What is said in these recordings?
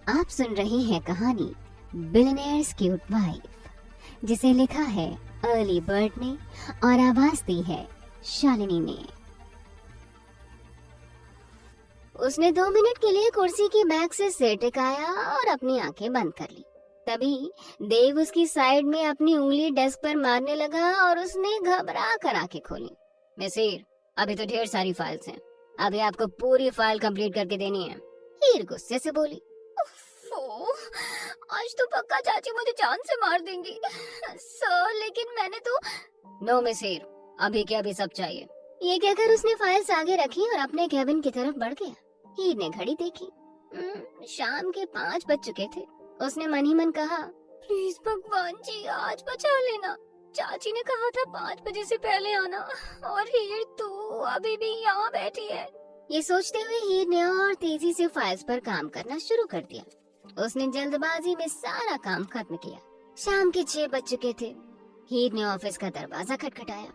आप सुन रहे हैं कहानी बिलियनेयर्स क्यूट वाइफ, जिसे लिखा है अर्ली बर्ड ने और आवाज दी है शालिनी ने। उसने 2 मिनट के लिए कुर्सी की बैक से सिर टिकाया और अपनी आंखें बंद कर ली। तभी देव उसकी साइड में अपनी उंगली डेस्क पर मारने लगा और उसने घबरा कर आंखें खोली। मिसिर, अभी तो ढेर सारी फाइल्स हैं, अभी आपको पूरी फाइल कंप्लीट करके देनी है। हीर गुस्से से बोली। आज तो पक्का चाची मुझे जान से मार देंगी सर, लेकिन मैंने तो। नो मिसिर, अभी के अभी सब चाहिए। ये कहकर उसने फाइल्स आगे रखी और अपने कैबिन की तरफ बढ़ गया। हीर ने घड़ी देखी। शाम के 5 बज चुके थे। उसने मन ही मन कहा, प्लीज भगवान जी आज बचा लेना। चाची ने कहा था 5 बजे से पहले आना, और हीर तो अभी भी यहाँ बैठी है। ये सोचते हुए हीर ने और तेजी से फाइल्स पर काम करना शुरू कर दिया। उसने जल्दबाजी में सारा काम खत्म किया। शाम के 6 बज चुके थे। हीर ने ऑफिस का दरवाजा खटखटाया।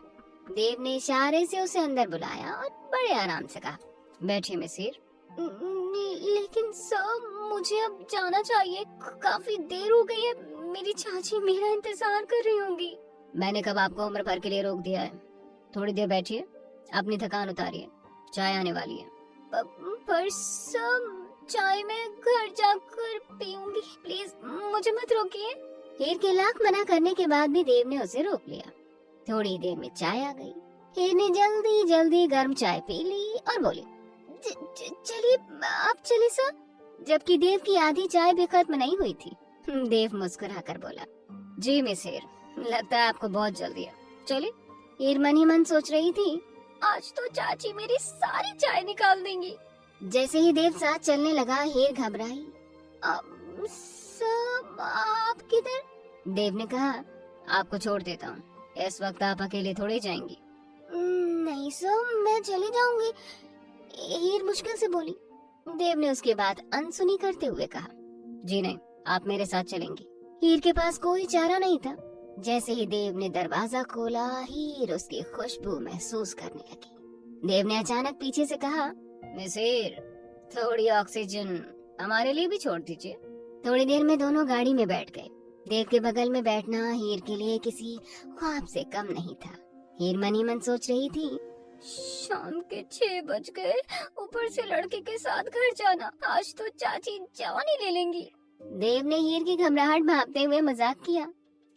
देव ने इशारे से उसे अंदर बुलाया और बड़े आराम से कहा, बैठिए मिसिर। लेकिन सर, मुझे अब जाना चाहिए, काफी देर हो गई है। मेरी चाची मेरा इंतजार कर रही होंगी। मैंने कब आपको उम्र भर के लिए रोक दिया है? थोड़ी देर बैठिए, अपनी थकान उतारिए, चाय आने वाली है। पर सर, चाय मैं घर जाकर पीऊंगी, प्लीज मुझे मत रोकिए। हीर के लाख मना करने के बाद भी देव ने उसे रोक लिया। थोड़ी देर में चाय आ गई। हीर ने जल्दी जल्दी गर्म चाय पी ली और बोली, चलिए आप चलिए सर। जबकि देव की आधी चाय भी खत्म नहीं हुई थी। देव मुस्कुराकर बोला, जी मिसिर, लगता है आपको बहुत जल्दी है, चलिए। हीर मन ही मन सोच रही थी, आज तो चाची मेरी सारी चाय निकाल देंगी। जैसे ही देव साथ चलने लगा, हीर घबराई। सब आप किधर? देव ने कहा, आपको छोड़ देता हूँ, इस वक्त आप अकेले थोड़े जाएंगी। नहीं सर, मैं चली जाऊंगी, हीर मुश्किल से बोली। देव ने उसके बाद अनसुनी करते हुए कहा, जी नहीं, आप मेरे साथ चलेंगी। हीर के पास कोई चारा नहीं था। जैसे ही देव ने दरवाजा खोला, हीर उसकी खुशबू महसूस करने लगी। देव ने अचानक पीछे से कहा, मिसिर, थोड़ी ऑक्सीजन हमारे लिए भी छोड़ दीजिए। थोड़ी देर में दोनों गाड़ी में बैठ गए। देव के बगल में बैठना हीर के लिए किसी ख्वाब से कम नहीं था। हीर मन ही मन सोच रही थी, शाम के 6 बज गए, ऊपर से लड़के के साथ घर जाना, आज तो चाची जान ही ले लेंगी। देव ने हीर की घबराहट भांपते हुए मजाक किया,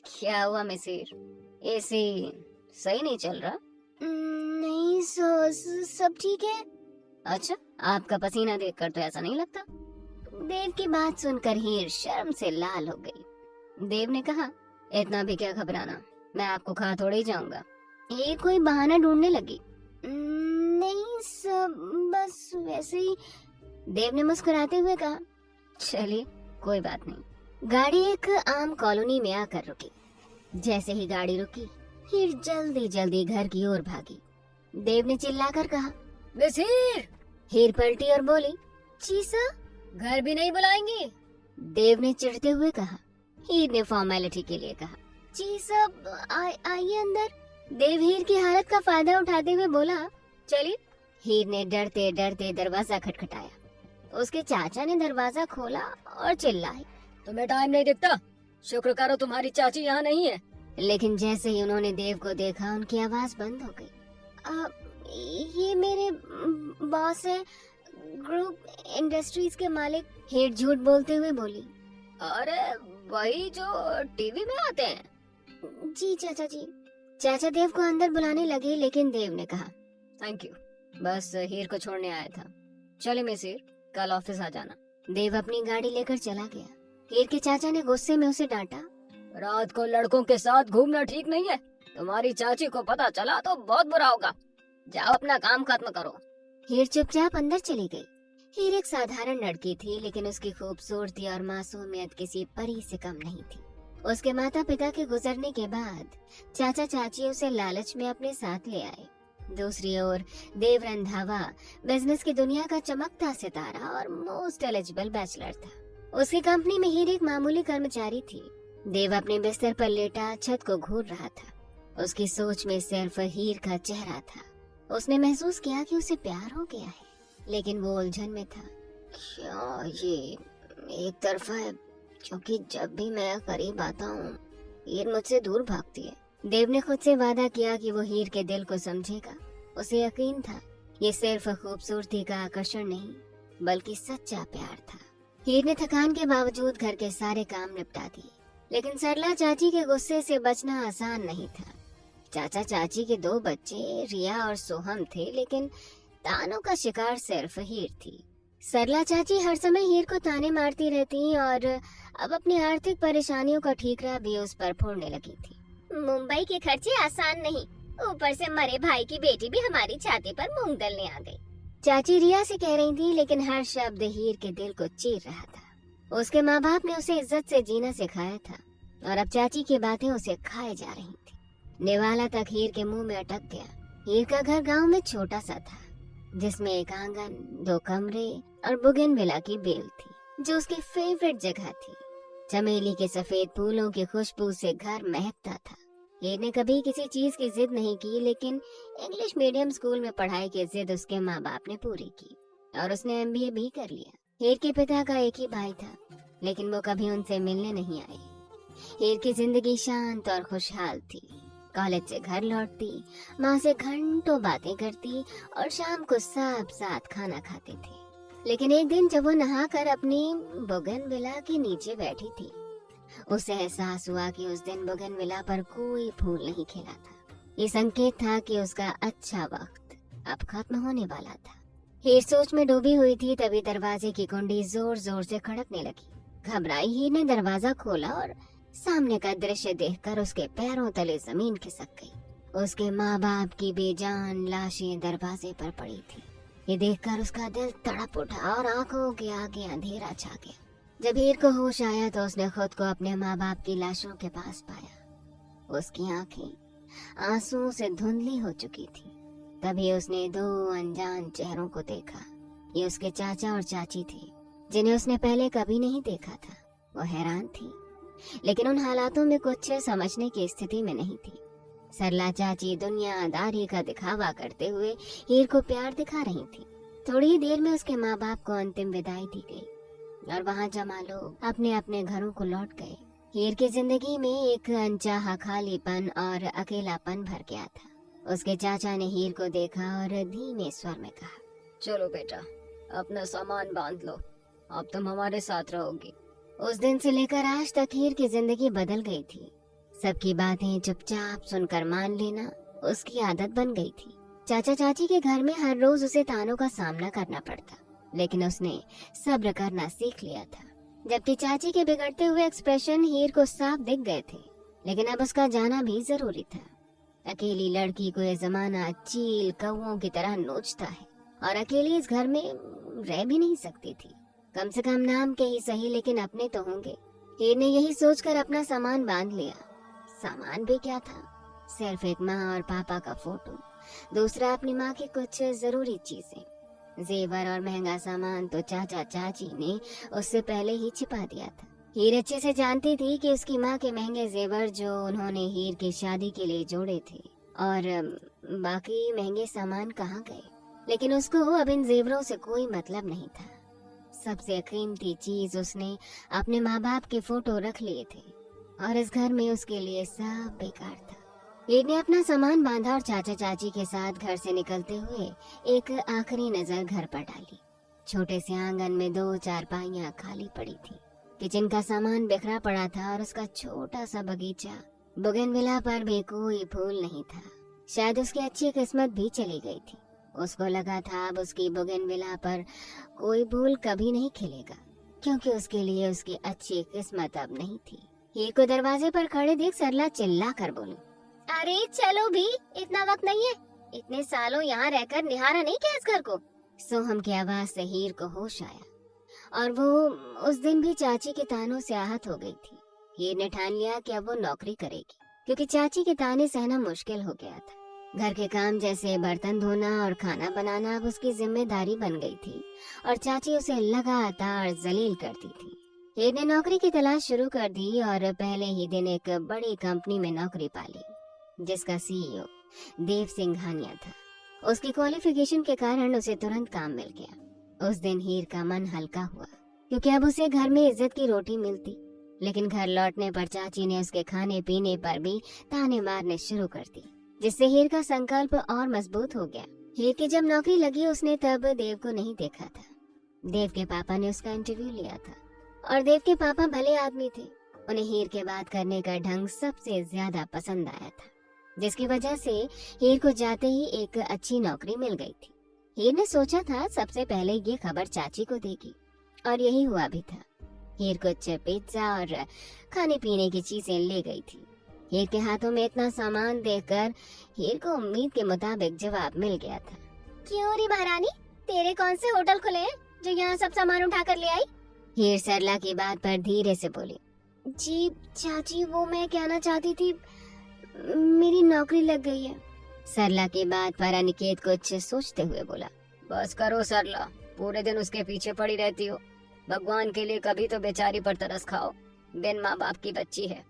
क्या हुआ मिसिर, एसी सही नहीं चल रहा? नहीं सब ठीक है। अच्छा, आपका पसीना देखकर तो ऐसा नहीं लगता। देव की बात सुनकर हीर शर्म से लाल हो गई। देव ने कहा, इतना भी क्या घबराना, मैं आपको खा थोड़े ही जाऊंगा। हीर कोई बहाना ढूंढने लगी। नहीं सब बस वैसे ही। देव ने मुस्कुराते हुए कहा, चलिए कोई बात नहीं। गाड़ी एक आम कॉलोनी में आकर रुकी। जैसे ही गाड़ी रुकी, हीर जल्दी जल्दी घर की ओर भागी। देव ने चिल्लाकर कहा, मिसिर। हीर पलटी और बोली, जी सर। घर भी नहीं बुलाएंगे? देव ने चिढ़ते हुए कहा। हीर ने फॉर्मेलिटी के लिए कहा, जी सर आइए अंदर। देव हीर की हालत का फायदा उठाते हुए बोला, चलिए। हीर ने डरते डरते दरवाजा खटखटाया। उसके चाचा ने दरवाजा खोला और चिल्लाई, तुम्हें टाइम नहीं दिखता? शुक्र करो तुम्हारी चाची यहाँ नहीं है। लेकिन जैसे ही उन्होंने देव को देखा, उनकी आवाज बंद हो गई। ये मेरे बॉस है, ग्रुप इंडस्ट्रीज के मालिक। हीर झूठ बोलते हुए बोली, अरे वही जो टीवी में आते हैं। जी चाचा जी। चाचा देव को अंदर बुलाने लगे, लेकिन देव ने कहा, थैंक यू, बस हीर को छोड़ने आया था। चले मिसिर, कल ऑफिस आ जाना। देव अपनी गाड़ी लेकर चला गया। हीर के चाचा ने गुस्से में उसे डांटा, रात को लड़कों के साथ घूमना ठीक नहीं है। तुम्हारी चाची को पता चला तो बहुत बुरा होगा। जाओ अपना काम खत्म करो। हीर चुपचाप अंदर चली गई। हीर एक साधारण लड़की थी, लेकिन उसकी खूबसूरती और मासूमियत किसी परी से कम नहीं थी। उसके माता पिता के गुजरने के बाद चाचा चाची उसे लालच में अपने साथ ले आए। दूसरी ओर देव रंधावा बिजनेस की दुनिया का चमकता सितारा और मोस्ट एलिजिबल बैचलर था। उसकी कंपनी में हीर एक मामूली कर्मचारी थी। देव अपने बिस्तर पर लेटा छत को घूर रहा था। उसकी सोच में सिर्फ हीर का चेहरा था। उसने महसूस किया कि उसे प्यार हो गया है, लेकिन वो उलझन में था। क्या ये एक तरफा है, क्योंकि जब भी मैं करीब आता हूँ हीर मुझसे दूर भागती है। देव ने खुद से वादा किया कि वो हीर के दिल को समझेगा। उसे यकीन था ये सिर्फ खूबसूरती का आकर्षण नहीं बल्कि सच्चा प्यार था। हीर ने थकान के बावजूद घर के सारे काम निपटा दिए, लेकिन सरला चाची के गुस्से से बचना आसान नहीं था। चाचा चाची के 2 बच्चे रिया और सोहम थे, लेकिन तानों का शिकार सिर्फ हीर थी। सरला चाची हर समय हीर को ताने मारती रहती और अब अपनी आर्थिक परेशानियों का ठीकरा भी उस पर फोड़ने लगी थी। मुंबई के खर्चे आसान नहीं, ऊपर से मरे भाई की बेटी भी हमारी छाती पर मूंग दलने आ गई। चाची रिया से कह रही थी, लेकिन हर शब्द हीर के दिल को चीर रहा था। उसके माँ बाप ने उसे इज्जत से जीना सिखाया था और अब चाची की बातें उसे खाए जा रही थी। नेवाला तक हीर के मुंह में अटक गया। हीर का घर गांव में छोटा सा था, जिसमें एक आंगन, 2 कमरे और बुगेनविला की बेल थी जो उसकी फेवरेट जगह थी। चमेली के सफेद फूलों की खुशबू से घर महकता था। हीर ने कभी किसी चीज की जिद नहीं की, लेकिन इंग्लिश मीडियम स्कूल में पढ़ाई की जिद उसके माँ बाप ने पूरी की और उसने MBA भी कर लिया। हीर के पिता का एक ही भाई था, लेकिन वो कभी उनसे मिलने नहीं आए। हीर की जिंदगी शांत और खुशहाल थी। कॉलेज से घर लौटती, माँ से घंटों बातें करती और शाम को सब साथ खाना खाते थे। लेकिन एक दिन जब वो नहाकर अपनी बोगनविला के नीचे बैठी थी, उसे एहसास हुआ कि उस दिन बोगनविला पर कोई फूल नहीं खिला था। ये संकेत था कि उसका अच्छा वक्त अब खत्म होने वाला था। हीर सोच में डूबी हुई थी, तभी दरवाजे की कुंडी जोर जोर से खड़कने लगी। घबराई हीर ने दरवाजा खोला और सामने का दृश्य देखकर उसके पैरों तले जमीन खिसक गई। उसके माँ बाप की बेजान लाशें दरवाजे पर पड़ी थी। ये देखकर उसका दिल तड़प उठा और आंखों के आगे अंधेरा छा गया। जब हीर को होश आया तो उसने खुद को अपने माँ बाप की लाशों के पास पाया। उसकी आंखें आंसुओं से धुंधली हो चुकी थी। तभी उसने 2 अनजान चेहरों को देखा। ये उसके चाचा और चाची थे, जिन्हें उसने पहले कभी नहीं देखा था। वो हैरान थी, लेकिन उन हालातों में कुछ समझने की स्थिति में नहीं थी। सरला चाची दुनियादारी का दिखावा करते हुए हीर को प्यार दिखा रही थी। थोड़ी ही देर में उसके माँ बाप को अंतिम विदाई दी गई और वहाँ जमा लोग अपने अपने घरों को लौट गए। हीर की जिंदगी में एक अनचाहा खालीपन और अकेलापन भर गया था। उसके चाचा ने हीर को देखा और धीमे स्वर में कहा, चलो बेटा, अपना सामान बांध लो, अब तुम हमारे साथ रहोगी। उस दिन से लेकर आज तक हीर की जिंदगी बदल गई थी। सबकी बातें चुपचाप सुनकर मान लेना उसकी आदत बन गई थी। चाचा चाची के घर में हर रोज उसे तानों का सामना करना पड़ता, लेकिन उसने सब्र करना सीख लिया था। जबकि चाची के बिगड़ते हुए एक्सप्रेशन हीर को साफ दिख गए थे, लेकिन अब उसका जाना भी जरूरी था। अकेली लड़की को ये जमाना चील कौओं की तरह नोचता है और अकेली इस घर में रह भी नहीं सकती थी। कम से कम नाम के ही सही, लेकिन अपने तो होंगे। हीर ने यही सोचकर अपना सामान बांध लिया। सामान भी क्या था, सिर्फ एक माँ और पापा का फोटो, दूसरा अपनी माँ की कुछ जरूरी चीजें, जेवर और महंगा सामान तो चाचा चाची ने उससे पहले ही छिपा दिया था। हीर अच्छे से जानती थी कि उसकी माँ के महंगे जेवर जो उन्होंने हीर की शादी के लिए जोड़े थे और बाकी महंगे सामान कहाँ गए, लेकिन उसको अब इन जेवरों से कोई मतलब नहीं था। सबसे कीमती चीज उसने अपने माँ बाप के फोटो रख लिए थे और इस घर में उसके लिए सब बेकार था। हीर ने अपना सामान बांधा और चाचा चाची के साथ घर से निकलते हुए एक आखिरी नजर घर पर डाली। छोटे से आंगन में 2 चारपाइयां खाली पड़ी थी। किचन का सामान बिखरा पड़ा था और उसका छोटा सा बगीचा, बोगनविला पर भी कोई फूल नहीं था। शायद उसकी अच्छी किस्मत भी चली गई थी। उसको लगा था अब उसकी बोगनविला पर कोई फूल कभी नहीं खिलेगा, क्योंकि उसके लिए उसकी अच्छी किस्मत अब नहीं थी। हीर को दरवाजे पर खड़े देख सरला चिल्ला कर बोली, अरे चलो भी, इतना वक्त नहीं है। इतने सालों यहाँ रहकर निहारा नहीं क्या इस घर को। सोहम की आवाज से हीर को होश आया और वो उस दिन भी चाची के तानों से आहत हो गई थी। हीर ने ठान लिया कि अब वो नौकरी करेगी, क्योंकि चाची के ताने सहना मुश्किल हो गया था। घर के काम जैसे बर्तन धोना और खाना बनाना अब उसकी जिम्मेदारी बन गई थी और चाची उसे लगातार जलील करती थी। हीर ने नौकरी की तलाश शुरू कर दी और पहले ही दिन एक बड़ी कंपनी में नौकरी पाली, जिसका CEO देव सिंघानिया था। उसकी क्वालिफिकेशन के कारण उसे तुरंत काम मिल गया। उस दिन हीर का मन हल्का हुआ। क्योंकि अब उसे घर में इज्जत की रोटी मिलती। लेकिन घर लौटने पर चाची ने उसके खाने पीने पर भी ताने मारने शुरू कर दी, जिससे हीर का संकल्प और मजबूत हो गया। हीर की जब नौकरी लगी उसने तब देव को नहीं देखा था। देव के पापा ने उसका इंटरव्यू लिया था और देव के पापा भले आदमी थे। उन्हें हीर के बात करने का ढंग सबसे ज्यादा पसंद आया था, जिसकी वजह से हीर को जाते ही एक अच्छी नौकरी मिल गई थी। हीर ने सोचा था सबसे पहले ये खबर चाची को देगी, और यही हुआ भी था। हीर कुछ पिज्जा और खाने पीने की चीजें ले गई थी। हीर के हाथों में इतना सामान देखकर हीर को उम्मीद के मुताबिक जवाब मिल गया था। क्यों री महारानी, तेरे कौन से होटल खुले हैं जो यहाँ सब सामान उठा कर ले आई? हीर सरला की बात पर धीरे से बोली। जी चाची, वो मैं कहना चाहती थी, मेरी नौकरी लग गई है। सरला की बात पर अनिकेत कुछ सोचते हुए बोला। बस करो सरला, पूरे दिन उसके पीछे पड़ी रहती हो। भगवान के लिए कभी तो बेचारी पर तरस खाओ, बिन माँ बाप की बच्ची है।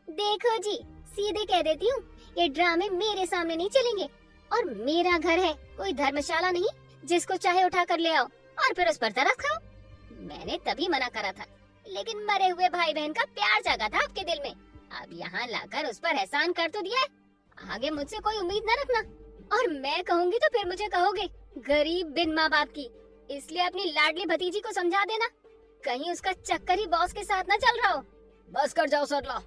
देखो जी, सीधे कह देती हूँ, ये ड्रामे मेरे सामने नहीं चलेंगे। और मेरा घर है, कोई धर्मशाला नहीं जिसको चाहे उठा कर ले आओ और फिर उस पर तरस खाओ। मैंने तभी मना करा था, लेकिन मरे हुए भाई बहन का प्यार जागा था आपके दिल में। अब यहाँ लाकर उस पर एहसान कर तो दिया है, आगे मुझसे कोई उम्मीद न रखना। और मैं कहूँगी तो फिर मुझे कहोगे गरीब बिन माँ बाप की। इसलिए अपनी लाडली भतीजी को समझा देना, कहीं उसका चक्कर ही बॉस के साथ न चल रहा हो। बस कर जाओ सरला।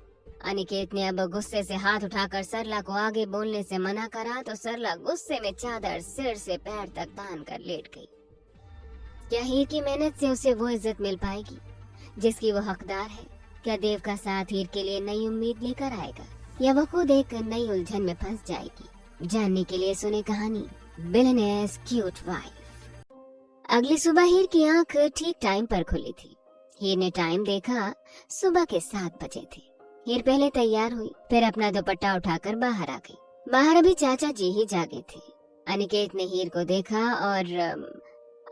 अनिकेत ने अब गुस्से से हाथ उठाकर सरला को आगे बोलने से मना करा तो सरला गुस्से में चादर सिर से पैर तक बांध कर लेट गई। क्या हीर की मेहनत से उसे वो इज्जत मिल पाएगी जिसकी वो हकदार है? क्या देव का साथ हीर के लिए नई उम्मीद लेकर आएगा, या वो खुद एक नई उलझन में फंस जाएगी? जानने के लिए सुने कहानी बिलियनेयर्स क्यूट वाइफ। अगली सुबह हीर की आंख ठीक टाइम पर खुली थी। हीर ने टाइम देखा, सुबह के 7 बजे थे। हीर पहले तैयार हुई, फिर अपना दुपट्टा उठाकर बाहर आ गई। बाहर अभी चाचा जी ही जागे थे। अनिकेत ने हीर को देखा और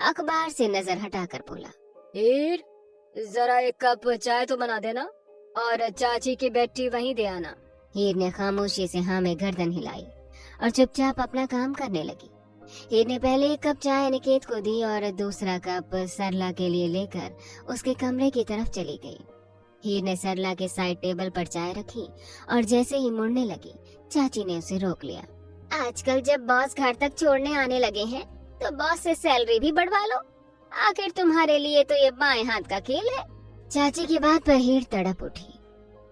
अखबार से नजर हटाकर बोला, हीर जरा एक कप चाय तो बना देना और चाची की बेटी वहीं दे आना। हीर ने खामोशी से हाँ में गर्दन हिलाई और चुपचाप अपना काम करने लगी। हीर ने पहले एक कप चाय अनिकेत को दी और दूसरा कप सरला के लिए लेकर उसके कमरे की तरफ चली गई। हीर ने सरला के साइड टेबल पर चाय रखी और जैसे ही मुड़ने लगी, चाची ने उसे रोक लिया। आजकल जब बॉस घर तक छोड़ने आने लगे हैं तो बॉस से सैलरी भी बढ़वा लो। आखिर तुम्हारे लिए तो ये बाएं हाथ का खेल है। चाची की बात पर हीर तड़प उठी।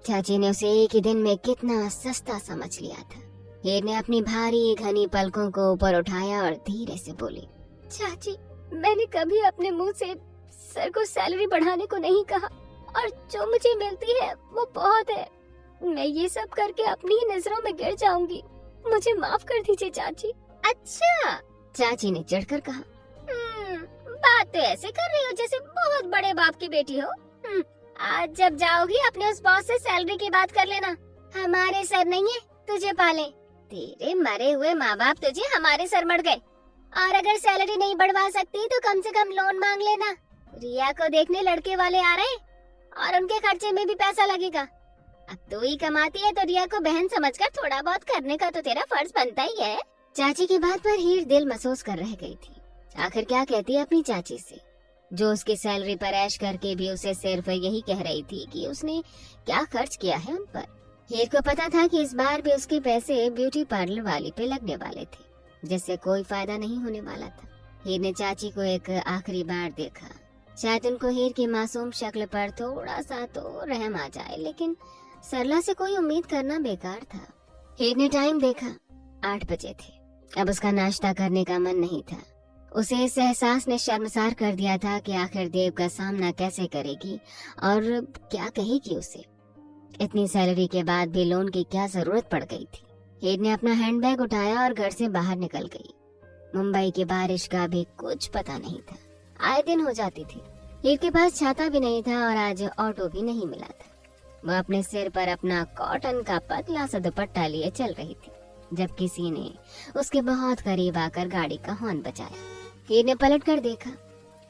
चाची ने उसे एक ही दिन में कितना सस्ता समझ लिया था। हीर ने अपनी भारी घनी पलकों को ऊपर उठाया और धीरे से बोली, चाची, मैंने कभी अपने मुंह से सर को सैलरी बढ़ाने को नहीं कहा, और जो मुझे मिलती है वो बहुत है। मैं ये सब करके अपनी ही नजरों में गिर जाऊंगी। मुझे माफ कर दीजिए चाची। अच्छा, चाची ने चिढ़कर कहा। बात तो ऐसे कर रही हो जैसे बहुत बड़े बाप की बेटी हो। आज जब जाओगी अपने उस बॉस से सैलरी की बात कर लेना। हमारे सर नहीं है तुझे पाले, तेरे मरे हुए माँ बाप तुझे हमारे सर मर गए। और अगर सैलरी नहीं बढ़वा सकती तो कम से कम लोन मांग लेना। रिया को देखने लड़के वाले आ रहे और उनके खर्चे में भी पैसा लगेगा। अब तू ही कमाती है तो रिया को बहन समझकर थोड़ा बहुत करने का तो तेरा फर्ज बनता ही है। चाची की बात पर हीर दिल महसूस कर रह गई थी। आखिर क्या कहती है अपनी चाची से, जो उसकी सैलरी पर ऐश करके भी उसे सिर्फ यही कह रही थी कि उसने क्या खर्च किया है उन पर। हीर को पता था कि इस बार भी उसके पैसे ब्यूटी पार्लर वाली पे लगने वाले थे, जिससे कोई फायदा नहीं होने वाला था। हीर ने चाची को एक आखिरी बार देखा। शायद उनको हीर की मासूम शक्ल पर थोड़ा सा तो रहम आ जाए, लेकिन सरला से कोई उम्मीद करना बेकार था। हीर ने टाइम देखा, 8 बजे थे। अब उसका नाश्ता करने का मन नहीं था। उसे इस एहसास ने शर्मसार कर दिया था कि आखिर देव का सामना कैसे करेगी और क्या कहेगी उसे। इतनी सैलरी के बाद भी लोन की क्या जरूरत पड़ गई थी। हीर ने अपना हैंडबैग उठाया और घर से बाहर निकल गई। मुंबई की बारिश का भी कुछ पता नहीं था, आए दिन हो जाती थी। हीर के पास छाता भी नहीं था और आज ऑटो भी नहीं मिला था। वह अपने सिर पर अपना कॉटन का पतला सा दुपट्टा लिए चल रही थी, जब किसी ने उसके बहुत करीब आकर गाड़ी का हॉर्न बजाया। हीर ने पलट कर देखा।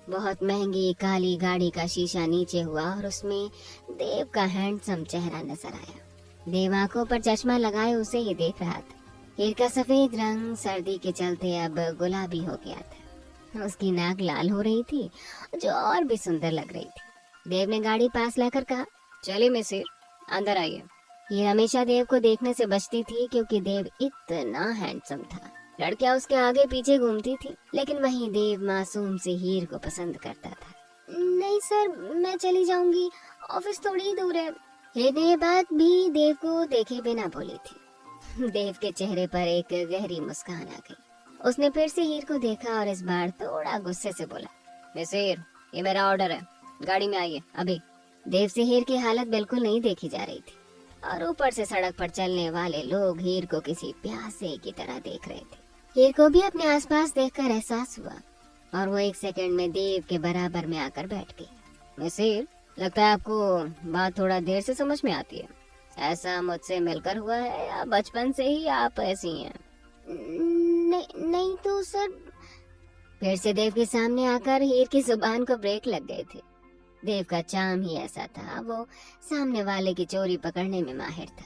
बहुत महंगी काली गाड़ी का शीशा नीचे हुआ और उसमें देव का हैंडसम चेहरा नजर आया। देव आंखों पर चश्मा लगाए उसे ही देख रहा था। हीर का सफेद रंग सर्दी के चलते अब गुलाबी हो गया था। उसकी नाक लाल हो रही थी, जो और भी सुंदर लग रही थी। देव ने गाड़ी पास लाकर कहा, चलिए मिसिर, अंदर आइए। ये हमेशा देव को देखने से बचती थी क्योंकि देव इतना हैंडसम था। लड़कियां उसके आगे पीछे घूमती थी, लेकिन वहीं देव मासूम से हीर को पसंद करता था। नहीं सर, मैं चली जाऊंगी, ऑफिस थोड़ी ही दूर है। हीर ने ये बात भी देव को देखे बिना बोली थी। देव के चेहरे पर एक गहरी मुस्कान आ गई। उसने फिर से हीर को देखा और इस बार थोड़ा गुस्से से बोला, मिसिर, ये मेरा ऑर्डर है, गाड़ी में आइए अभी। देव से हीर की हालत बिल्कुल नहीं देखी जा रही थी और ऊपर से सड़क पर चलने वाले लोग हीर को किसी प्यासे की तरह देख रहे थे। हीर को भी अपने आसपास देखकर एहसास हुआ और वो एक सेकंड में देव के बराबर में आकर बैठ गई। मिसिर, लगता है आपको बात थोड़ा देर से समझ में आती है। ऐसा मुझसे मिलकर हुआ है या बचपन से ही आप ऐसी हैं? नहीं तो सर। फिर से देव के सामने आकर हीर की जुबान को ब्रेक लग गए थे। देव का चाम ही ऐसा था, वो सामने वाले की चोरी पकड़ने में माहिर था।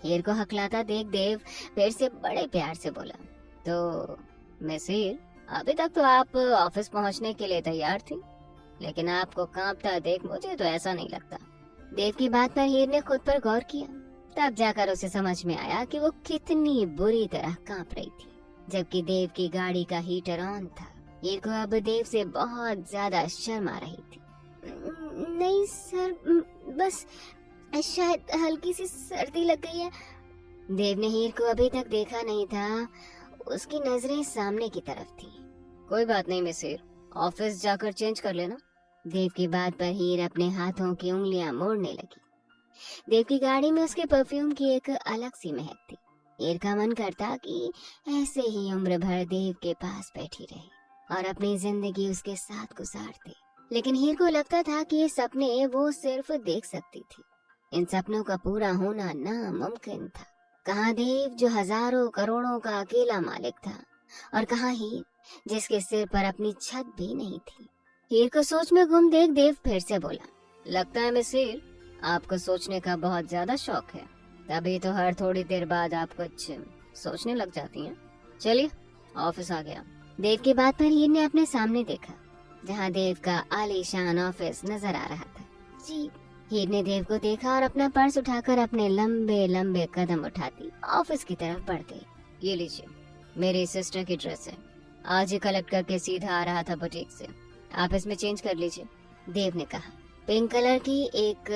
हीर को हकलाता देख देव फिर से बड़े प्यार से बोला, तो मिसिर, अभी तक तो आप ऑफिस पहुंचने के लिए तैयार थी, लेकिन आपको कांपता देख मुझे तो ऐसा नहीं लगता। देव की बात पर हीर ने खुद पर गौर किया, तब जाकर उसे समझ में आया कि वो कितनी बुरी तरह कांप रही थी, जबकि देव की गाड़ी का हीटर ऑन था। हीर को अब देव से बहुत ज्यादा शर्म आ रही थी। नहीं सर, बस शायद हल्की सी सर्दी लग गई है। देव ने हीर को अभी तक देखा नहीं था, उसकी नजरें सामने की तरफ थी। कोई बात नहीं मिसिर, ऑफिस जाकर चेंज कर लेना। देव की बात पर हीर अपने हाथों की उंगलियां मोड़ने लगी। देव की गाड़ी में उसके परफ्यूम की एक अलग सी महक थी। हीर का मन करता कि ऐसे ही उम्र भर देव के पास बैठी रहे और अपनी जिंदगी उसके साथ गुजार दे, लेकिन हीर को लगता था कि ये सपने वो सिर्फ देख सकती थी। इन सपनों का पूरा होना नामुमकिन था। कहाँ देव जो हजारों करोड़ों का अकेला मालिक था, और कहाँ हीर जिसके सिर पर अपनी छत भी नहीं थी। हीर को सोच में गुम देख देव फिर से बोला, लगता है मिसिर, आपको सोचने का बहुत ज्यादा शौक है, तभी तो हर थोड़ी देर बाद आप कुछ सोचने लग जाती हैं। चलिए, ऑफिस आ गया। देव की बात पर हीर ने अपने सामने देखा, जहाँ देव का आलीशान ऑफिस नजर आ रहा था। जी। हीर ने देव को देखा और अपना पर्स उठाकर अपने लंबे लंबे कदम उठाती ऑफिस की तरफ बढ़ गई। ये लीजिए, मेरी सिस्टर की ड्रेस है, आज ही कलेक्ट करके सीधा आ रहा था बुटीक से, आप इसमें चेंज कर लीजिए। देव ने कहा। पिंक कलर की एक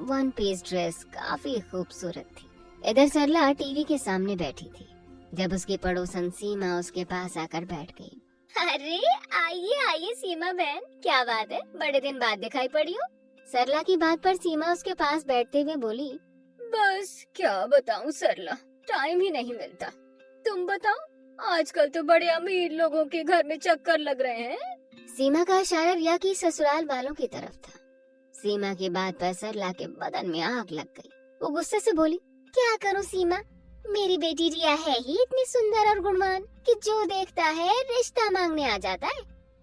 वन पीस ड्रेस काफी खूबसूरत थी। इधर सरला टीवी के सामने बैठी थी, जब उसकी पड़ोसन सीमा उसके पास आकर बैठ गई। अरे आइए आइए सीमा बहन, क्या बात है, बड़े दिन बाद दिखाई पड़ी हो। सरला की बात पर सीमा उसके पास बैठते हुए बोली, बस क्या बताऊं सरला, टाइम ही नहीं मिलता। तुम बताओ, आजकल तो बड़े अमीर लोगों के घर में चक्कर लग रहे हैं। सीमा का इशारा रिया की ससुराल वालों की तरफ था। सीमा की बात पर सरला के बदन में आग लग गई। वो गुस्से से बोली, क्या करूं सीमा, मेरी बेटी रिया है ही इतनी सुंदर और गुणवान कि जो देखता है रिश्ता मांगने आ जाता है।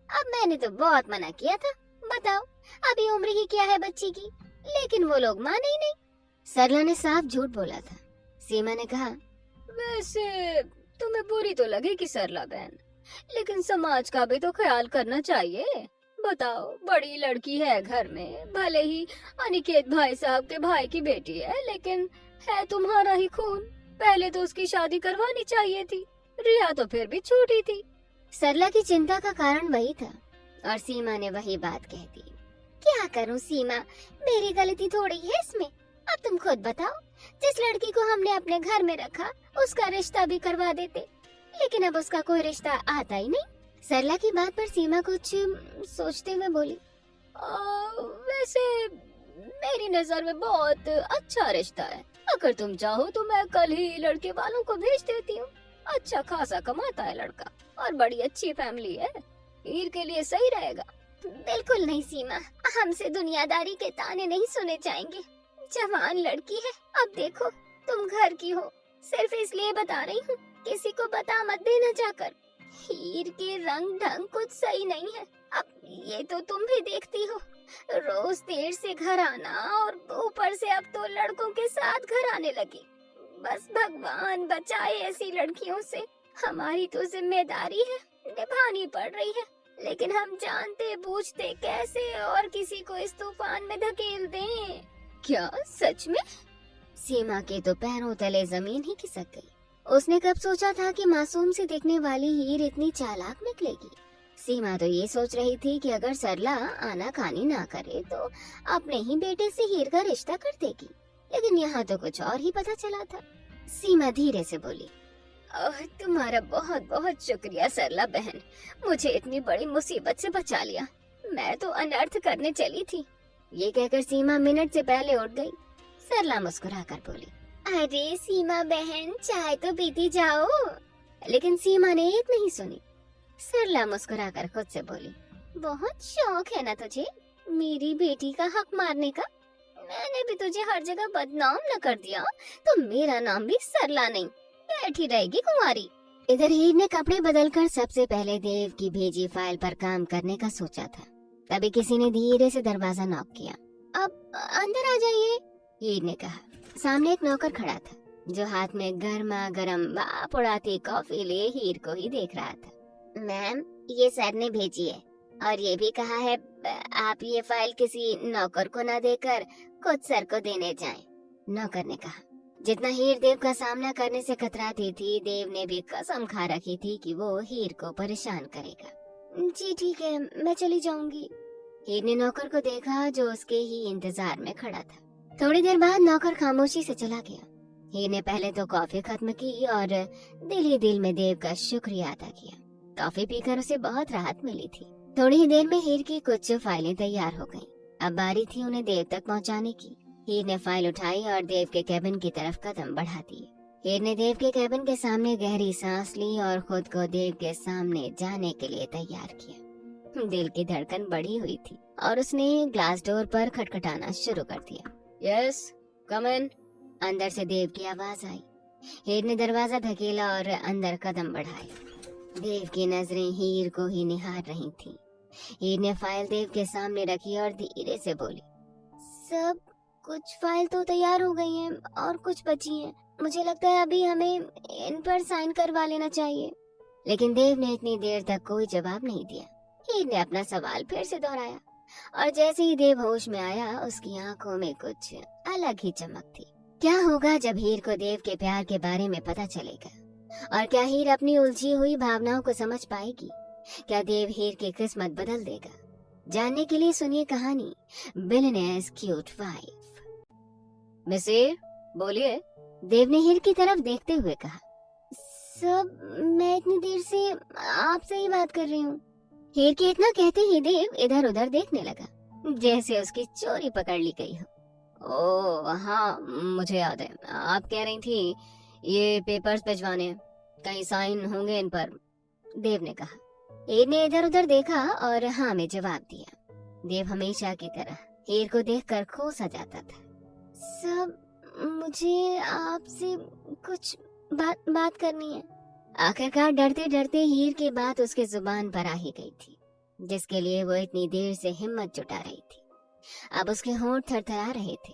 अब मैंने तो बहुत मना किया था, बताओ अभी उम्र ही क्या है बच्ची की, लेकिन वो लोग माने ही नहीं। सरला ने साफ झूठ बोला था। सीमा ने कहा, वैसे तुम्हें बुरी तो लगेगी सरला बहन, लेकिन समाज का भी तो ख्याल करना चाहिए। बताओ, बड़ी लड़की है घर में, भले ही अनिकेत भाई साहब के भाई की बेटी है, लेकिन है तुम्हारा ही खून। पहले तो उसकी शादी करवानी चाहिए थी, रिया तो फिर भी छोटी थी। सरला की चिंता का कारण वही था और सीमा ने वही बात कह दी। क्या करूं सीमा, मेरी गलती थोड़ी है इसमें। अब तुम खुद बताओ, जिस लड़की को हमने अपने घर में रखा उसका रिश्ता भी करवा देते, लेकिन अब उसका कोई रिश्ता आता ही नहीं। सरला की बात पर सीमा कुछ सोचते हुए बोली, वैसे मेरी नजर में बहुत अच्छा रिश्ता है। अगर तुम चाहो तो मैं कल ही लड़के वालों को भेज देती हूँ। अच्छा खासा कमाता है लड़का और बड़ी अच्छी फैमिली है, हीर के लिए सही रहेगा। बिल्कुल नहीं सीमा, हमसे दुनियादारी के ताने नहीं सुने जाएंगे। जवान लड़की है, अब देखो तुम घर की हो, सिर्फ इसलिए बता रही हूँ, किसी को बता मत देना जाकर। हीर के रंग ढंग कुछ सही नहीं है। अब ये तो तुम भी देखती हो, रोज देर से घर आना और ऊपर से अब तो लड़कों के साथ घर आने लगी। बस भगवान बचाए ऐसी लड़कियों से। हमारी तो जिम्मेदारी है, निभानी पड़ रही है, लेकिन हम जानते बूझते कैसे और किसी को इस तूफान में धकेल दें। क्या सच में? सीमा के तो पैरों तले जमीन ही खिसक गई। उसने कब सोचा था कि मासूम सी दिखने वाली हीर इतनी चालाक निकलेगी। सीमा तो ये सोच रही थी कि अगर सरला आनाकानी ना करे तो अपने ही बेटे से हीर का रिश्ता कर देगी, लेकिन यहाँ तो कुछ और ही पता चला था। सीमा धीरे से बोली, तुम्हारा बहुत बहुत शुक्रिया सरला बहन, मुझे इतनी बड़ी मुसीबत से बचा लिया। मैं तो अनर्थ करने चली थी। ये कहकर सीमा मिनट से पहले उठ गई। सरला मुस्कुराकर बोली, अरे सीमा बहन, चाय तो पीती जाओ। लेकिन सीमा ने एक नहीं सुनी। सरला मुस्कुराकर खुद से बोली, बहुत शौक है ना तुझे मेरी बेटी का हक मारने का। मैंने भी तुझे हर जगह बदनाम न कर दिया तो मेरा नाम भी सरला नहीं, बैठी रहेगी कुंवारी। इधर हीर ने कपड़े बदलकर सबसे पहले देव की भेजी फाइल पर काम करने का सोचा था। तभी किसी ने धीरे से दरवाजा नॉक किया। अब अंदर आ जाइए, हीर ने कहा। सामने एक नौकर खड़ा था जो हाथ में गर्मा गर्म भाप उड़ाती कॉफी लिए हीर को ही देख रहा था। मैम, ये सर ने भेजी है और ये भी कहा है आप ये फाइल किसी नौकर को न देकर खुद सर को देने जाएं। नौकर ने कहा। जितना हीर देव का सामना करने से कतराती थी, देव ने भी कसम खा रखी थी कि वो हीर को परेशान करेगा। जी ठीक है, मैं चली जाऊंगी। हीर ने नौकर को देखा जो उसके ही इंतजार में खड़ा था। थोड़ी देर बाद नौकर खामोशी से चला गया। हीर ने पहले तो कॉफी खत्म की और दिल ही दिल में देव का शुक्रिया अदा किया। कॉफी पीकर उसे बहुत राहत मिली थी। थोड़ी ही देर में हीर की कुछ फाइलें तैयार हो गईं। अब बारी थी उन्हें देव तक पहुंचाने की। हीर ने फाइल उठाई और देव के कैबिन की तरफ कदम बढ़ा दिए। हीर ने देव के कैबिन के सामने गहरी सांस ली और खुद को देव के सामने जाने के लिए तैयार किया। दिल की धड़कन बढ़ी हुई थी और उसने ग्लास डोर पर खटखटाना शुरू कर दिया। यस, कम इन। अंदर से देव की आवाज आई। हीर ने दरवाजा धकेला और अंदर कदम बढ़ाए। देव की नजरें हीर को ही निहार रही थीं। हीर ने फाइल देव के सामने रखी और धीरे से बोली, सब कुछ फाइल तो तैयार हो गई हैं और कुछ बची हैं। मुझे लगता है अभी हमें इन पर साइन करवा लेना चाहिए। लेकिन देव ने इतनी देर तक कोई जवाब नहीं दिया। हीर ने अपना सवाल फिर से दोहराया और जैसे ही देव होश में आया, उसकी आंखों में कुछ अलग ही चमक थी। क्या होगा जब हीर को देव के प्यार के बारे में पता चलेगा? और क्या हीर अपनी उलझी हुई भावनाओं को समझ पाएगी? क्या देव हीर की किस्मत बदल देगा? जानने के लिए सुनिए कहानी बिलियनेयर्स क्यूट वाइफ। मिसिर, बोलिए। देव ने हीर की तरफ देखते हुए कहा। सब, मैं इतनी देर से आपसे ही बात कर रही हूँ। हीर के इतना कहते ही देव इधर उधर देखने लगा, जैसे उसकी चोरी पकड़ ली गई हो। ओह हाँ, मुझे याद है, आप कह रही थी ये पेपर्स भिजवाने हैं, कहीं साइन होंगे इन पर, देव ने कहा। हीर ने इधर उधर देखा और हाँ में जवाब दिया। देव हमेशा की तरह हीर को देखकर खो सा जाता था। सब, मुझे आपसे कुछ बात करनी है। आखिरकार डरते डरते हीर की बात उसके जुबान पर आ ही गई थी, जिसके लिए वो इतनी देर से हिम्मत जुटा रही थी। अब उसके होंठ थरथरा रहे थे।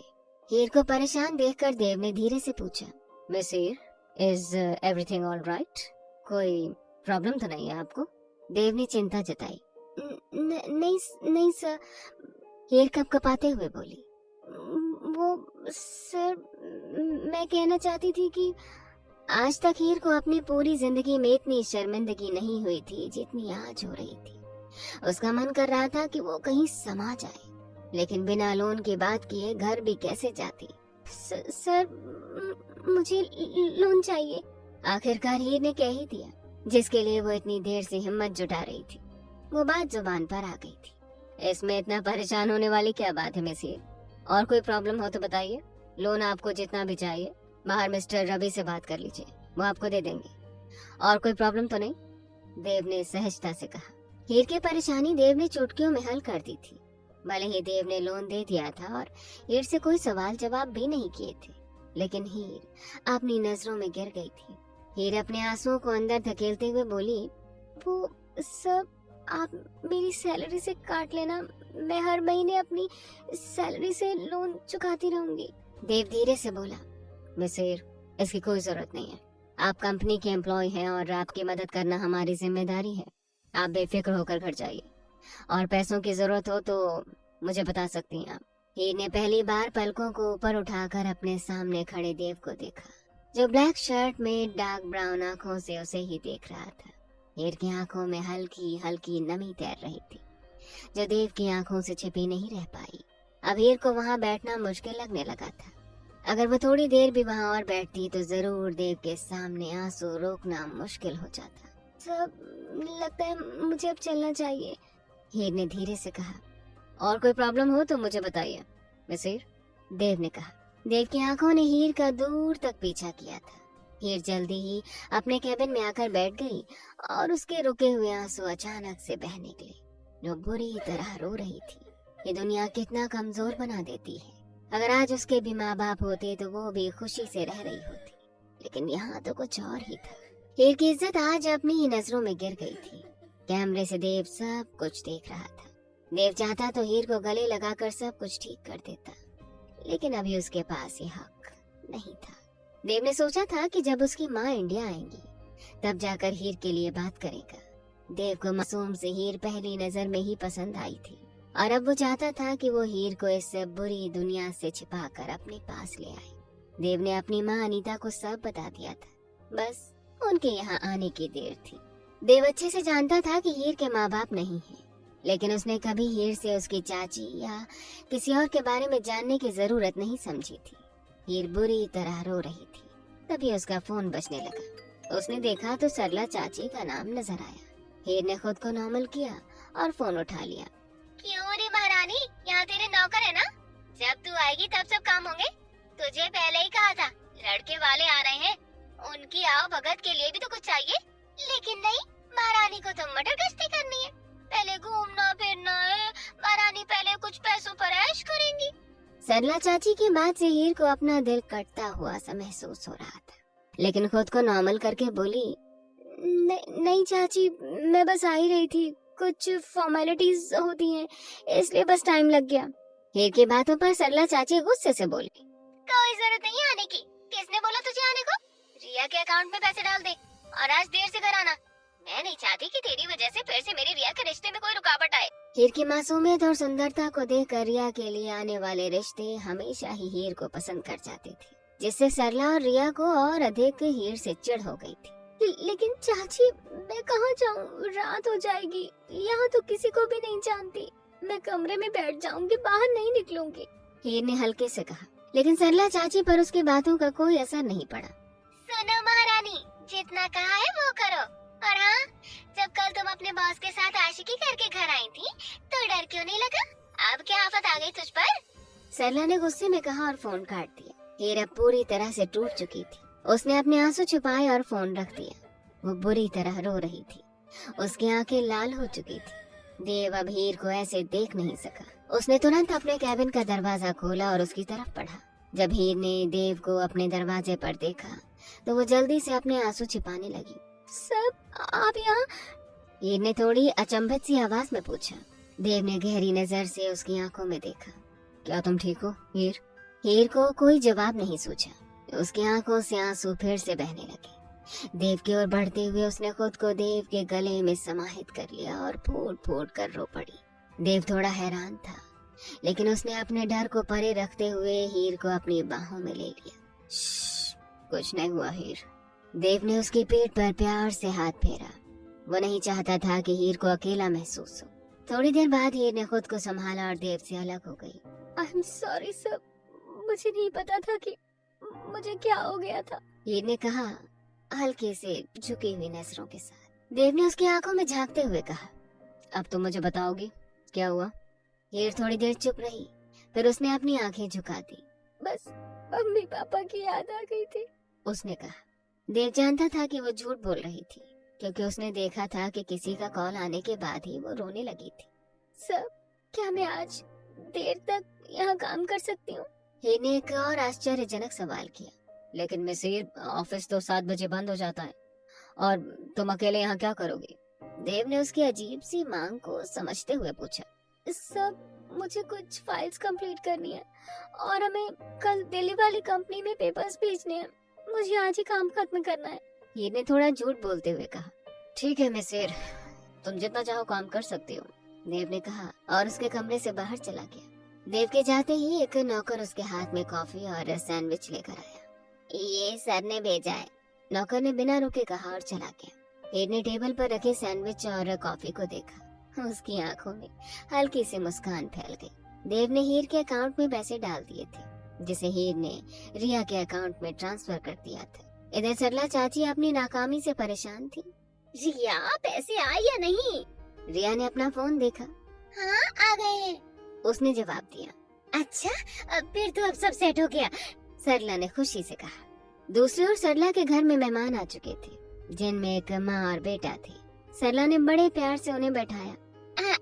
हीर को परेशान देखकर देव ने धीरे से पूछा, miss Heer, is everything all right? कोई प्रॉब्लम तो नहीं है आपको? देव ने चिंता जताई। नहीं सर, हीर कपकपाते हुए बोली। वो सर, मैं कहना चाहती थी कि आज तक हीर को अपनी पूरी जिंदगी में इतनी शर्मिंदगी नहीं हुई थी जितनी आज हो रही थी। उसका मन कर रहा था कि वो कहीं समा जाए, लेकिन बिना लोन की बात किए घर भी कैसे जाती। सर, मुझे लोन चाहिए। आखिरकार हीर ने कह ही दिया, जिसके लिए वो इतनी देर से हिम्मत जुटा रही थी। वो बात जुबान पर आ गई थी। इसमें इतना परेशान होने वाली क्या बात है मिस हीर? और कोई प्रॉब्लम हो तो बताइए। लोन आपको जितना भी चाहिए बाहर मिस्टर रवि से बात कर लीजिए, वो आपको दे देंगे। और कोई प्रॉब्लम तो नहीं? देव ने सहजता से कहा। हीर की परेशानी देव ने चुटकियों में हल कर दी थी। भले ही देव ने लोन दे दिया था और हीर से कोई सवाल जवाब भी नहीं किए थे, लेकिन हीर अपनी नजरों में गिर गई थी। हीर अपने आंसुओं को अंदर धकेलते हुए बोली, वो सब आप मेरी सैलरी से काट लेना, मैं हर महीने अपनी सैलरी से लोन चुकाती रहूंगी। देव धीरे से बोला, मिस हीर, इसकी कोई जरूरत नहीं है। आप कंपनी के एम्प्लॉय हैं और आपकी मदद करना हमारी जिम्मेदारी है। आप बेफिक्र होकर घर जाइए, और पैसों की जरूरत हो तो मुझे बता सकती हैं आप। हीर ने पहली बार पलकों को ऊपर उठाकर अपने सामने खड़े देव को देखा, जो ब्लैक शर्ट में डार्क ब्राउन आंखों से उसे ही देख रहा था। हीर की आंखों में हल्की हल्की नमी तैर रही थी, जो देव की आंखों से छिपी नहीं रह पाई। अब हीर को वहां बैठना मुश्किल लगने लगा था। अगर वो थोड़ी देर भी वहां और बैठती तो जरूर देव के सामने आंसू रोकना मुश्किल हो जाता। सब लगता है मुझे अब चलना चाहिए, हीर ने धीरे से कहा। और कोई प्रॉब्लम हो तो मुझे बताइए मिसिर, देव ने कहा। देव की आंखों ने हीर का दूर तक पीछा किया था। हीर जल्दी ही अपने कैबिन में आकर बैठ गई और उसके रुके हुए आंसू अचानक से बह निकले। जो बुरी तरह रो रही थी। ये दुनिया कितना कमजोर बना देती है। अगर आज उसके भी माँ बाप होते तो वो भी खुशी से रह रही होती, लेकिन यहाँ तो कुछ और ही था। हीर की इज्जत आज अपनी ही नजरों में गिर गई थी। कैमरे से देव सब कुछ देख रहा था। देव चाहता तो हीर को गले लगाकर सब कुछ ठीक कर देता, लेकिन अभी उसके पास ये हक नहीं था। देव ने सोचा था कि जब उसकी माँ इंडिया आएंगी तब जाकर हीर के लिए बात करेगा। देव को मासूम से हीर पहली नजर में ही पसंद आई थी, और अब वो चाहता था कि वो हीर को इस बुरी दुनिया से छिपाकर अपने पास ले आए। देव ने अपनी माँ अनीता को सब बता दिया था, बस उनके यहाँ आने की देर थी। देव अच्छे से जानता था कि हीर के माँ बाप नहीं हैं, लेकिन उसने कभी हीर से उसकी चाची या किसी और के बारे में जानने की जरूरत नहीं समझी थी। हीर बुरी तरह रो रही थी। तभी उसका फोन बजने लगा। उसने देखा तो सरला चाची का नाम नजर आया। हीर ने खुद को नॉर्मल किया और फोन उठा लिया। क्यों रे महारानी, यहाँ तेरे नौकर है ना? जब तू आएगी तब सब काम होंगे। तुझे पहले ही कहा था लड़के वाले आ रहे हैं, उनकी आओ भगत के लिए भी तो कुछ चाहिए। लेकिन नहीं, महारानी को तो मटर गश्ती करनी है। पहले घूमना फिरना है, महारानी पहले कुछ पैसों पर ऐश करेंगी। सरला चाची की बात से हीर को अपना दिल कटता हुआ सा महसूस हो रहा था, लेकिन खुद को नॉर्मल करके बोली, नहीं चाची, मैं बस आ ही रही थी, कुछ फॉर्मेलिटीज होती हैं, इसलिए बस टाइम लग गया। हीर की बातों पर सरला चाची गुस्से से बोली, कोई जरूरत नहीं आने की। किसने बोला तुझे आने को? रिया के अकाउंट में पैसे डाल दे और आज देर से घर आना। मैं नहीं चाहती कि तेरी वजह से फिर से मेरी रिया के रिश्ते में कोई रुकावट आए। हीर की मासूमियत और सुंदरता को देखकर रिया के लिए आने वाले रिश्ते हमेशा ही हीर को पसंद कर जाते थे, जिससे सरला और रिया को और अधिक हीर से चिढ़ हो गई थी। लेकिन चाची, मैं कहाँ जाऊँ? रात हो जाएगी, यहाँ तो किसी को भी नहीं जानती। मैं कमरे में बैठ जाऊंगी, बाहर नहीं निकलूंगी, हीर ने हल्के से कहा। लेकिन सरला चाची पर उसकी बातों का कोई असर नहीं पड़ा। सुनो महारानी, जितना कहा है वो करो। और हाँ, जब कल तुम अपने बॉस के साथ आशिकी करके घर आई थी तो डर क्यों नहीं लगा? अब क्या आफत आ गई तुझ पर? सरला ने गुस्से में कहा और फोन काट दिया। हीर अब पूरी तरह से टूट चुकी थी। उसने अपने आंसू छुपाए और फोन रख दिया। वो बुरी तरह रो रही थी, उसकी आंखें लाल हो चुकी थी। देव अब हीर को ऐसे देख नहीं सका। उसने तुरंत अपने कैबिन का दरवाजा खोला और उसकी तरफ बढ़ा। जब हीर ने देव को अपने दरवाजे पर देखा तो वो जल्दी से अपने आंसू छिपाने लगी। सब आप यहाँ? हीर ने थोड़ी अचंभित सी आवाज में पूछा। देव ने गहरी नजर से उसकी आंखों में देखा। क्या तुम ठीक हो हीर? हीर को कोई जवाब नहीं सूझा। उसकी आंखों से आंसू फिर से बहने लगे। देव की ओर बढ़ते हुए उसने खुद को देव के गले में समाहित कर लिया और फूट फूट कर रो पड़ी। देव थोड़ा हैरान था, लेकिन उसने अपने डर को परे रखते हुए हीर को अपनी बाहों में ले लिया। कुछ नहीं हुआ हीर। देव ने उसकी पीठ पर प्यार से हाथ फेरा। वो नहीं चाहता था कि हीर को अकेला महसूस हो। थोड़ी देर बाद हीर ने खुद को संभाला और देव से अलग हो गई। आई एम सॉरी सर, मुझे नहीं पता था कि मुझे क्या हो गया था, हीर ने कहा हल्के से झुकी हुई नजरों के साथ। देव ने उसकी आंखों में झांकते हुए कहा, अब तो मुझे बताओगी क्या हुआ? हीर थोड़ी देर चुप रही, फिर उसने अपनी आंखें झुका दी। बस मम्मी पापा की याद आ गई थी, उसने कहा। देव जानता था कि वो झूठ बोल रही थी, क्योंकि उसने देखा था कि किसी का कॉल आने के बाद ही वो रोने लगी थी। सर, क्या मैं आज देर तक यहाँ काम कर सकती हूँ? हीर ने एक और आश्चर्यजनक सवाल किया। लेकिन मिसिर, ऑफिस तो 7 बजे बंद हो जाता है, और तुम अकेले यहाँ क्या करोगी? देव ने उसकी अजीब सी मांग को समझते हुए पूछा। सब मुझे कुछ फाइल्स कंप्लीट करनी है और हमें कल दिल्ली वाली कंपनी में पेपर्स भेजने हैं। मुझे आज ही काम खत्म करना है, हीर ने थोड़ा झूठ बोलते हुए कहा। ठीक है मिसिर, तुम जितना चाहो काम कर सकती हो, देव ने कहा और उसके कमरे से बाहर चला गया। देव के जाते ही एक नौकर उसके हाथ में कॉफी और सैंडविच लेकर आया। ये सर ने भेजा है, नौकर ने बिना रुके कहा और चला गया। हीर ने टेबल पर रखे सैंडविच और कॉफी को देखा। उसकी आंखों में हल्की सी मुस्कान फैल गई। देव ने हीर के अकाउंट में पैसे डाल दिए थे, जिसे हीर ने रिया के अकाउंट में ट्रांसफर कर दिया था। इधर सरला चाची अपनी नाकामी से परेशान थी। रिया, पैसे आए या नहीं? रिया ने अपना फोन देखा। हाँ, आ गए हैं। उसने जवाब दिया। अच्छा, अब फिर तो अब सब सेट हो गया। सरला ने खुशी से कहा। दूसरी ओर सरला के घर में मेहमान आ चुके थे, जिनमें एक माँ और बेटा थे। सरला ने बड़े प्यार से उन्हें बैठाया।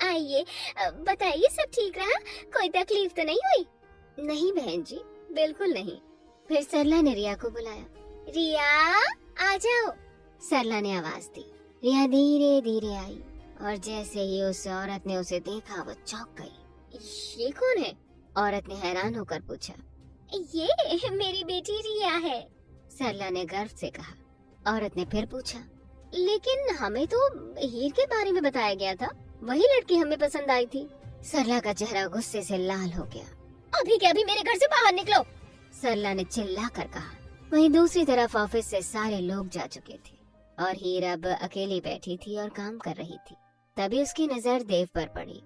आइए, बताइए सब ठीक रहा? कोई तकलीफ तो नहीं हुई? नहीं बहन जी, बिल्कुल नहीं। फिर सरला ने रिया को बुलाया। रिया, आ जाओ। सरला ने आवाज दी। रिया धीरे धीरे आई और जैसे ही उस औरत ने उसे देखा वो चौंक गई। ये कौन है? औरत ने हैरान होकर पूछा। ये मेरी बेटी रिया है, सरला ने गर्व से कहा। औरत ने फिर पूछा, लेकिन हमें तो हीर के बारे में बताया गया था, वही लड़की हमें पसंद आई थी। सरला का चेहरा गुस्से से लाल हो गया। अभी के अभी मेरे घर से बाहर निकलो, सरला ने चिल्ला कर कहा। वहीं दूसरी तरफ ऑफिस से सारे लोग जा चुके थे और हीर अब अकेली बैठी थी और काम कर रही थी। तभी उसकी नजर देव पर पड़ी,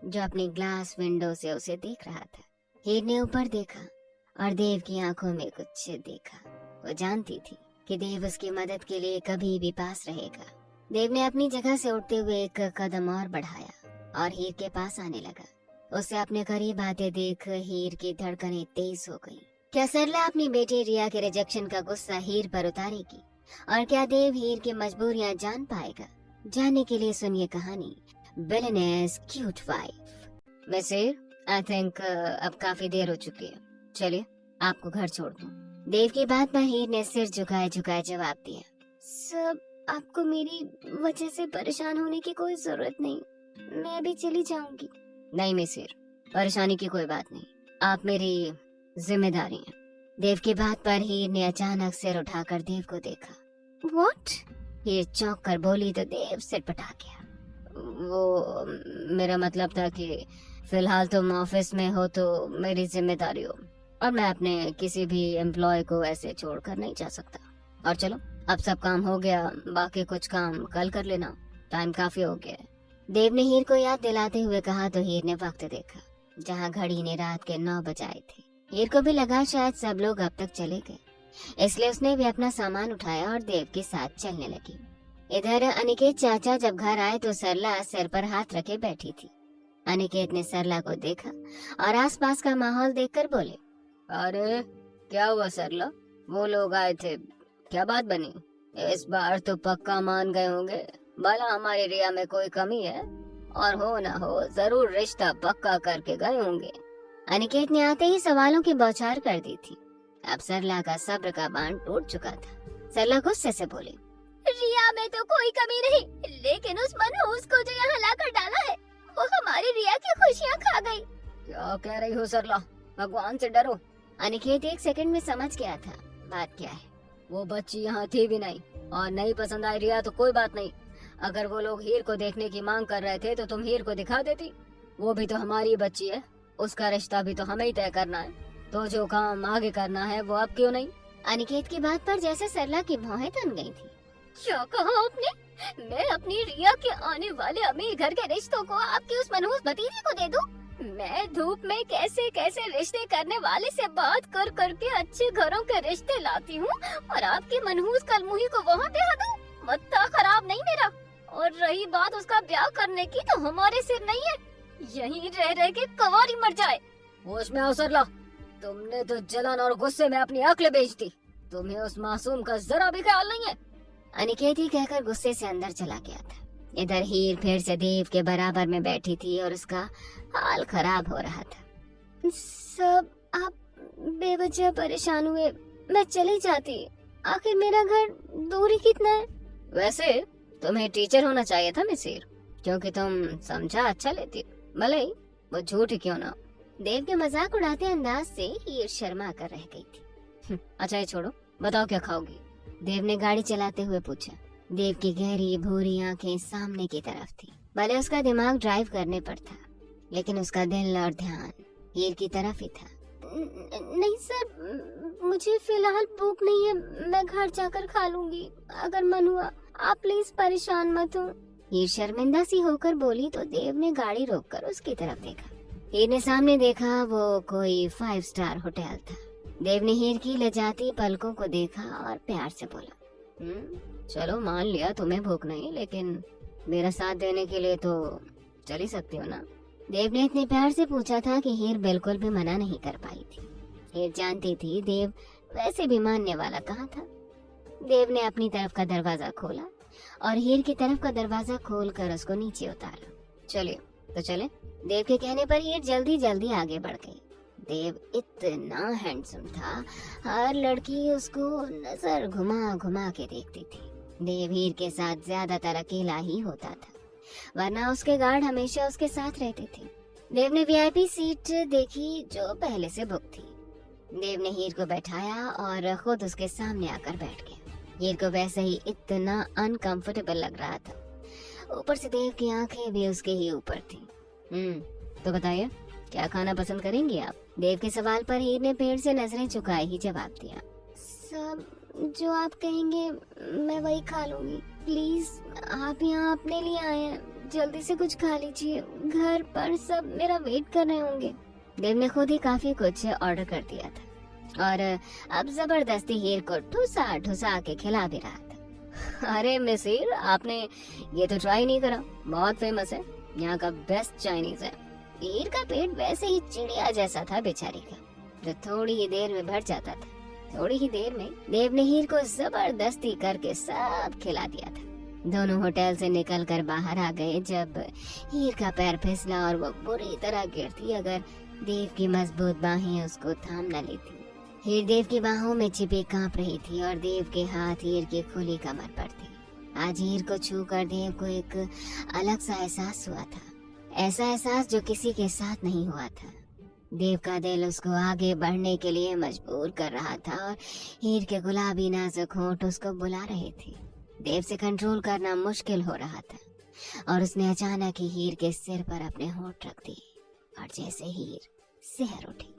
जो अपनी ग्लास विंडो से उसे देख रहा था। हीर ने ऊपर देखा और देव की आंखों में कुछ देखा। वो जानती थी कि देव उसकी मदद के लिए कभी भी पास रहेगा। देव ने अपनी जगह से उठते हुए एक कदम और बढ़ाया और हीर के पास आने लगा। उसे अपने करीब आते देख हीर की धड़कनें तेज हो गईं। क्या सरला अपनी बेटी रिया के रिजेक्शन का गुस्सा हीर पर उतारेगी? और क्या देव हीर की मजबूरियां जान पाएगा? जानने के लिए सुनिए कहानी बिलियनेयर्स क्यूट वाइफ। वैसे आई थिंक अब काफी देर हो चुकी है, चलिए आपको घर छोड़ दूं। देव की बात पर हीर ने सिर झुकाए झुकाए जवाब दिया। सब आपको मेरी वजह से परेशान होने की कोई जरूरत नहीं, मैं अभी चली जाऊंगी। नहीं मिसिर, परेशानी की कोई बात नहीं, आप मेरी जिम्मेदारी हैं। देव की बात पर हीर ने अचानक सिर उठाकर देव को देखा। व्हाट? हीर चौंक कर बोली तो देव सिटपटा गया। वो मेरा मतलब था कि फिलहाल तुम ऑफिस में हो तो मेरी जिम्मेदारी हो, और मैं अपने किसी भी एम्प्लॉय को ऐसे छोड़कर नहीं जा सकता। और चलो अब सब काम हो गया, बाकी कुछ काम कल कर लेना, टाइम काफी हो गया है। देव ने हीर को याद दिलाते हुए कहा तो हीर ने वक्त देखा, जहाँ घड़ी ने रात के 9 बजाए थे। हीर को भी लगा शायद सब लोग अब तक चले गए, इसलिए उसने भी अपना सामान उठाया और देव के साथ चलने लगी। इधर अनिकेत चाचा जब घर आए तो सरला सिर पर हाथ रखे बैठी थी। अनिकेत ने सरला को देखा और आसपास का माहौल देखकर बोले, अरे क्या हुआ सरला, वो लोग आए थे, क्या बात बनी? इस बार तो पक्का मान गए होंगे, भला हमारी रिया में कोई कमी है? और हो ना हो जरूर रिश्ता पक्का करके गए होंगे। अनिकेत ने आते ही सवालों की बौछार कर दी थी। अब सरला का सब्र का बांध टूट चुका था। सरला गुस्से से बोली, रिया में तो कोई कमी नहीं, लेकिन उस मनहूस को जो यहाँ लाकर डाला है, वो हमारी रिया की खुशियाँ खा गई। क्या कह रही हो सरला, भगवान से डरो। अनिकेत एक सेकंड में समझ गया था बात क्या है। वो बच्ची यहाँ थी भी नहीं, और नहीं पसंद आई रिया तो कोई बात नहीं। अगर वो लोग हीर को देखने की मांग कर रहे थे तो तुम हीर को दिखा देती। वो भी तो हमारी बच्ची है, उसका रिश्ता भी तो हमें ही तय करना है, तो जो काम आगे करना है वो अब क्यों नहीं? अनिकेत की बात पर जैसे सरला की भौहें तन गई थी। क्या कहा आपने? मैं अपनी रिया के आने वाले अमीर घर के रिश्तों को आपकी उस मनहूस भतीजी को दे दूं? मैं धूप में कैसे कैसे रिश्ते करने वाले से बात कर करके अच्छे घरों के रिश्ते लाती हूँ, और आपकी मनहूस कलमुही को वहाँ ब्याह दूं? मत्ता खराब नहीं मेरा। और रही बात उसका ब्याह करने की, तो हमारे सिर नहीं है, यहीं रह रह के कवारी मर जाए। होश में आओ सरला, तुमने तो जलन और गुस्से में अपनी अक्ल बेच दी, तुम्हें उस मासूम का जरा भी ख्याल नहीं है। अनिकेत ही कहकर गुस्से से अंदर चला गया था। इधर हीर फिर से देव के बराबर में बैठी थी और उसका हाल खराब हो रहा था। सब आप बेवजह परेशान हुए, मैं चली जाती, आखिर मेरा घर दूरी कितना है? वैसे तुम्हें टीचर होना चाहिए था मिसिर, क्योंकि तुम समझा अच्छा लेती, भले ही वो झूठ ही क्यों ना। देव के मजाक उड़ाते अंदाज से हीर शर्मा कर रह गई थी। अच्छा ये छोड़ो, बताओ क्या खाओगी? देव ने गाड़ी चलाते हुए पूछा। देव की गहरी भूरी आंखें सामने की तरफ थी। भले उसका दिमाग ड्राइव करने पर था, लेकिन उसका दिल और ध्यान हीर की तरफ ही था। नहीं सर, मुझे फिलहाल भूख नहीं है, मैं घर जाकर खा लूंगी, अगर मन हुआ। आप प्लीज परेशान मत हो। हीर शर्मिंदा सी होकर बोली तो देव ने गाड़ी रोककर उसकी तरफ देखा। हीर ने सामने देखा, वो कोई 5 स्टार होटल था। देव ने हीर की लजाती पलकों को देखा और प्यार से बोला, चलो मान लिया तुम्हें भूख नहीं, लेकिन मेरा साथ देने के लिए तो चल ही सकती हो ना। देव ने इतने प्यार से पूछा था कि हीर बिल्कुल भी मना नहीं कर पाई थी। हीर जानती थी देव वैसे भी मानने वाला कहाँ था। देव ने अपनी तरफ का दरवाजा खोला और हीर की तरफ का दरवाजा खोलकर उसको नीचे उतारा। चलिए तो चले। देव के कहने पर हीर जल्दी जल्दी आगे बढ़ गई। देव इतना हैंडसम था, हर लड़की उसको नजर घुमा घुमा के देखती थी। देव हीर के साथ ज्यादातर अकेला ही होता था, वरना उसके गार्ड हमेशा उसके साथ रहते थे। देव ने वीआईपी सीट देखी जो पहले से बुक थी। देव ने हीर को बैठाया और खुद उसके सामने आकर बैठ गया। हीर को वैसे ही इतना अनकंफर्टेबल लग रहा था, ऊपर से देव की आंखें भी उसके ही ऊपर थी। तो बताइए, क्या खाना पसंद करेंगी आप? देव के सवाल पर हीर ने पेड़ से नजरें झुकाए ही जवाब दिया, सब जो आप कहेंगे मैं वही खा लूंगी। प्लीज, आप यहाँ अपने लिए आए हैं, जल्दी से कुछ खा लीजिए, घर पर सब मेरा वेट कर रहे होंगे। देव ने खुद ही काफी कुछ ऑर्डर कर दिया था और अब जबरदस्ती हीर को ठुसा ठुसा के खिला भी रहा था। अरे मिस हीर, आपने ये तो ट्राई नहीं करा, बहुत फेमस है, यहाँ का बेस्ट चाइनीज है। हीर का पेट वैसे ही चिड़िया जैसा था बेचारी का, जो थोड़ी ही देर में भर जाता था। थोड़ी ही देर में देव ने हीर को जबरदस्ती करके सब खिला दिया था। दोनों होटल से निकलकर बाहर आ गए जब हीर का पैर फिसला और वो बुरी तरह गिरती अगर देव की मजबूत बाहें उसको थाम न लेती। हीर देव की बाहों में छिपी कांप रही थी और देव के हाथ हीर की खुली कमर पर थे। आज हीर को छूकर देव को एक अलग सा एहसास हुआ था, ऐसा एहसास जो किसी के साथ नहीं हुआ था। देव का दिल उसको आगे बढ़ने के लिए मजबूर कर रहा था और हीर के गुलाबी नाजुक होंठ उसको बुला रहे थे। देव से कंट्रोल करना मुश्किल हो रहा था और उसने अचानक ही हीर के सिर पर अपने होंठ रख दिए और जैसे हीर सिहर उठी।